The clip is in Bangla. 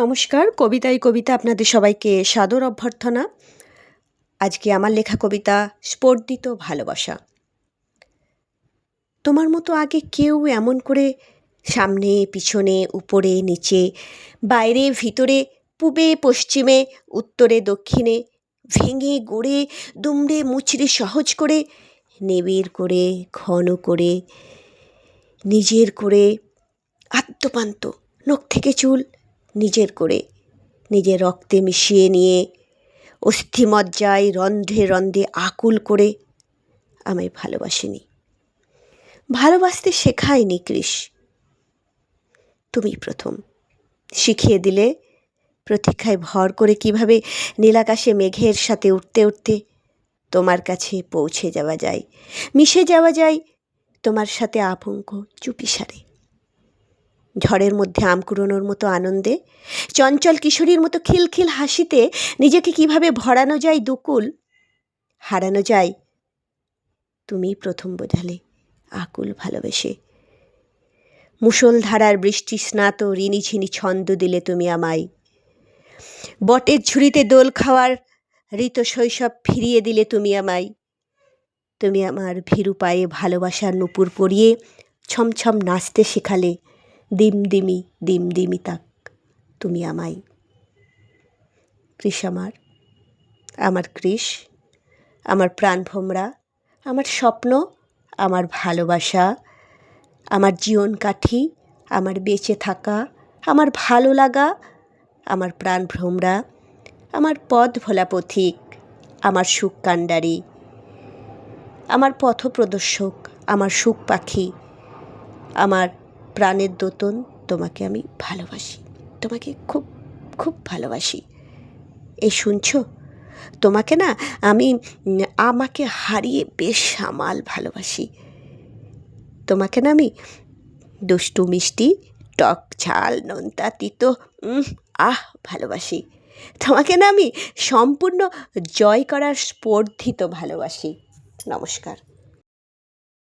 নমস্কার, কবিতায় কবিতা আপনাদের সবাইকে সাদর অভ্যর্থনা। আজকে আমার লেখা কবিতা স্পর্ধিত ভালোবাসা। তোমার মতো আগে কেউ এমন করে সামনে পিছনে উপরে নিচে বাইরে ভিতরে পূবে পশ্চিমে উত্তরে দক্ষিণে ভেঙে গড়ে দুমড়ে মুচড়ে সহজ করে নিবিড় করে ঘন করে নিজের করে আদ্যপান্ত নখ থেকে চুল নিজের করে নিজের রক্তে মিশিয়ে নিয়ে অস্থিমজ্জায় রন্ধ্রে রন্ধ্রে আকুল করে আমায় ভালোবাসেনি, ভালোবাসতে শেখায়নি কৃষ। তুমি প্রথম শিখিয়ে দিলে প্রতীক্ষায় ভর করে কিভাবে নীলাকাশে মেঘের সাথে উঠতে উঠতে তোমার কাছে পৌঁছে যাওয়া যায়, মিশে যাওয়া যায় তোমার সাথে আপঙ্ক চুপিসারে। ঝড়ের মধ্যে আম কুড়োনোর মতো আনন্দে, চঞ্চল কিশোরীর মতো খিলখিল হাসিতে নিজেকে কিভাবে ভরানো যায় দুকুল, হারানো যায় তুমি প্রথম বোঝালে আকুল ভালোবেসে। মুষলধারার বৃষ্টি স্নাত ঋণিঝিনি ছন্দ দিলে তুমি আমায়, বটের ঝুড়িতে দোল খাওয়ার ঋত শৈশব ফিরিয়ে দিলে তুমি আমায়। তুমি আমার ভীরু পায়ে ভালোবাসার নূপুর পরিয়ে ছমছম নাচতে শেখালে, দিমদিমি দিমদিমি তাক তুমি আমায়। কৃষ আমার কৃষ, আমার প্রাণভোমরা, আমার স্বপ্ন, আমার ভালোবাসা, আমার জীবন কাঠি, আমার বেঁচে থাকা, আমার ভালো লাগা, আমার প্রাণভ্রমরা, আমার পথ ভোলা পথিক, আমার সুখ কাণ্ডারি, আমার পথপ্রদর্শক, আমার সুখ পাখি, আমার প্রাণের দোতন। তোমাকে আমি ভালোবাসি, তোমাকে খুব খুব ভালোবাসি। এই শুনছো? তোমাকে না আমি আমাকে হারিয়ে বেশ সামাল ভালোবাসি। তোমাকে না আমি দুষ্টু মিষ্টি টক ঝাল নোনতা তিতো ভালোবাসি। তোমাকে না আমি সম্পূর্ণ জয় করার স্পর্ধিত ভালোবাসি। নমস্কার।